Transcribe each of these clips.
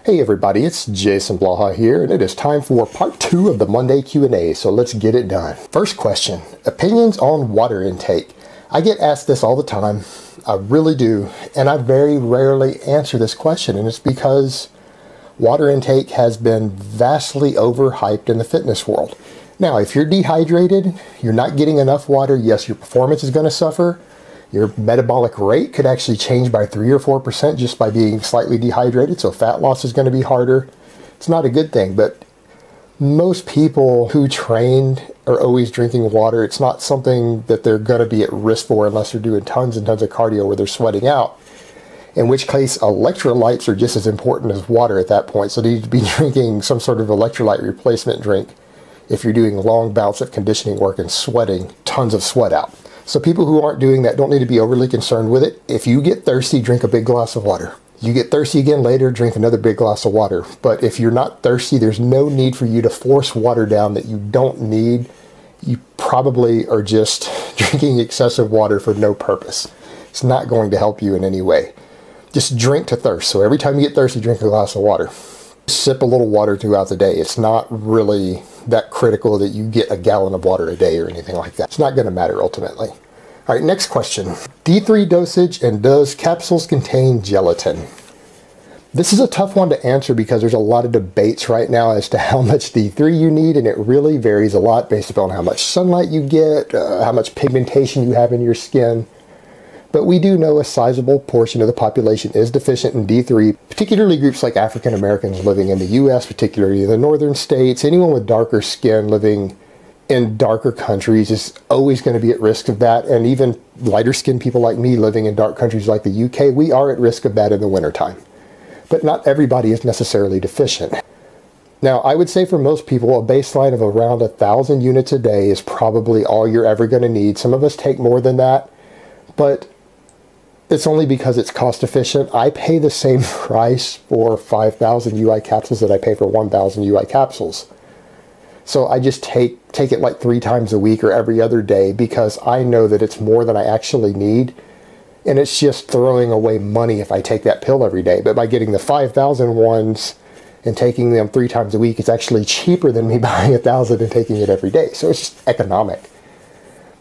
Hey everybody, it's Jason Blaha here, and it is time for part 2 of the Monday Q&A, so let's get it done. First question, opinions on water intake. I get asked this all the time, I really do, and I very rarely answer this question, and it's because water intake has been vastly overhyped in the fitness world. Now, if you're dehydrated, you're not getting enough water, yes, your performance is going to suffer. Your metabolic rate could actually change by 3 or 4% just by being slightly dehydrated, so fat loss is going to be harder. It's not a good thing, but most people who train are always drinking water. It's not something that they're going to be at risk for unless they're doing tons and tons of cardio where they're sweating out, in which case electrolytes are just as important as water at that point, so you need to be drinking some sort of electrolyte replacement drink if you're doing long bouts of conditioning work and sweating tons of sweat out. So people who aren't doing that don't need to be overly concerned with it. If you get thirsty, drink a big glass of water. You get thirsty again later, drink another big glass of water. But if you're not thirsty, there's no need for you to force water down that you don't need. You probably are just drinking excessive water for no purpose. It's not going to help you in any way. Just drink to thirst. So every time you get thirsty, drink a glass of water. Sip a little water throughout the day. It's not really that critical that you get a gallon of water a day or anything like that. It's not going to matter ultimately. All right, next question. D3 dosage, and does capsules contain gelatin? This is a tough one to answer because there's a lot of debates right now as to how much D3 you need, and it really varies a lot based upon how much sunlight you get, how much pigmentation you have in your skin. But we do know a sizable portion of the population is deficient in D3, particularly groups like African Americans living in the US, particularly in the northern states. Anyone with darker skin living in darker countries is always going to be at risk of that. And even lighter skinned people like me living in dark countries like the UK, we are at risk of that in the wintertime. But not everybody is necessarily deficient. Now, I would say for most people, a baseline of around 1,000 units a day is probably all you're ever going to need. Some of us take more than that, but it's only because it's cost efficient. I pay the same price for 5,000 UI capsules that I pay for 1,000 UI capsules. So I just take it like 3 times a week or every other day because I know that it's more than I actually need. And it's just throwing away money if I take that pill every day. But by getting the 5,000 ones and taking them 3 times a week, it's actually cheaper than me buying 1,000 and taking it every day. So it's just economic.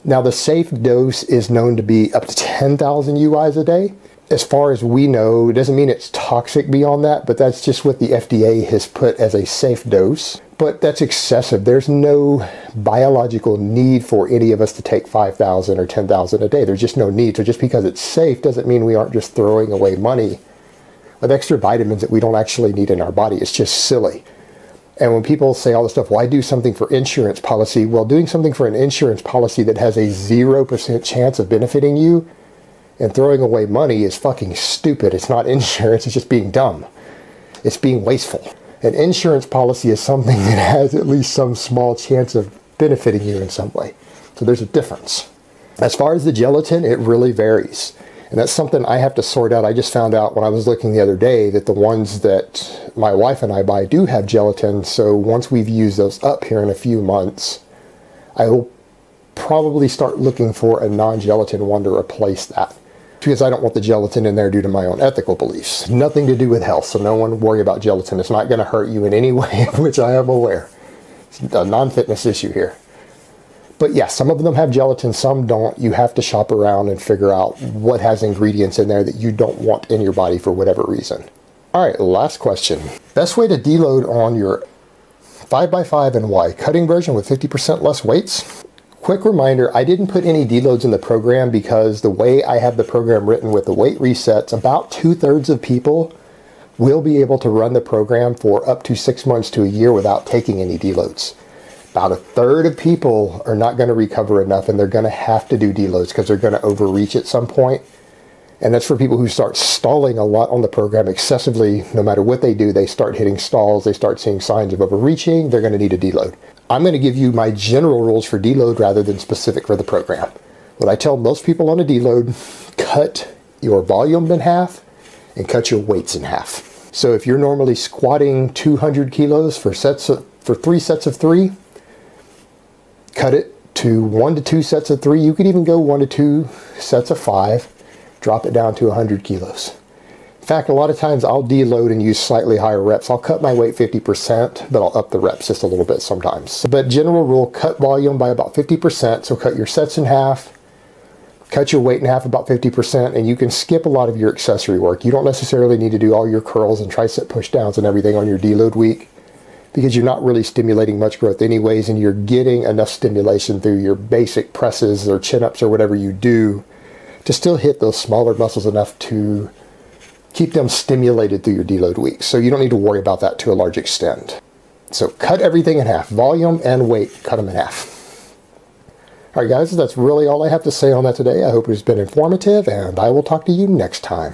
Now, the safe dose is known to be up to 10,000 UIs a day. As far as we know, it doesn't mean it's toxic beyond that, but that's just what the FDA has put as a safe dose. But that's excessive. There's no biological need for any of us to take 5,000 or 10,000 a day. There's just no need. So just because it's safe doesn't mean we aren't just throwing away money with extra vitamins that we don't actually need in our body. It's just silly. And when people say all this stuff, why do something for insurance policy? Well, doing something for an insurance policy that has a 0% chance of benefiting you and throwing away money is fucking stupid. It's not insurance, it's just being dumb. It's being wasteful. An insurance policy is something that has at least some small chance of benefiting you in some way. So there's a difference. As far as the gelatin, it really varies. And that's something I have to sort out. I just found out when I was looking the other day that the ones that my wife and I buy do have gelatin. So once we've used those up here in a few months, I will probably start looking for a non-gelatin one to replace that. Because I don't want the gelatin in there due to my own ethical beliefs. Nothing to do with health, so no one worry about gelatin. It's not going to hurt you in any way of which I am aware. It's a non-fitness issue here. But yeah, some of them have gelatin, some don't. You have to shop around and figure out what has ingredients in there that you don't want in your body for whatever reason. All right, last question. Best way to deload on your 5x5 and why? Cutting version with 50% less weights? Quick reminder, I didn't put any deloads in the program because the way I have the program written with the weight resets, about 2/3 of people will be able to run the program for up to 6 months to a year without taking any deloads. About 1/3 of people are not going to recover enough and they're going to have to do deloads because they're going to overreach at some point. And that's for people who start stalling a lot on the program excessively. No matter what they do, they start hitting stalls, they start seeing signs of overreaching, they're going to need a deload. I'm going to give you my general rules for deload rather than specific for the program. What I tell most people on a deload, cut your volume in half and cut your weights in half. So if you're normally squatting 200 kilos for 3 sets of 3, cut it to 1 to 2 sets of 3. You could even go 1 to 2 sets of 5. Drop it down to 100 kilos. In fact, a lot of times I'll deload and use slightly higher reps. I'll cut my weight 50%, but I'll up the reps just a little bit sometimes. But general rule, cut volume by about 50%. So cut your sets in half, cut your weight in half about 50%, and you can skip a lot of your accessory work. You don't necessarily need to do all your curls and tricep pushdowns and everything on your deload week, because you're not really stimulating much growth anyways, and you're getting enough stimulation through your basic presses or chin-ups or whatever you do to still hit those smaller muscles enough to keep them stimulated through your deload week. So you don't need to worry about that to a large extent. So cut everything in half. Volume and weight, cut them in half. All right, guys, that's really all I have to say on that today. I hope it's been informative, and I will talk to you next time.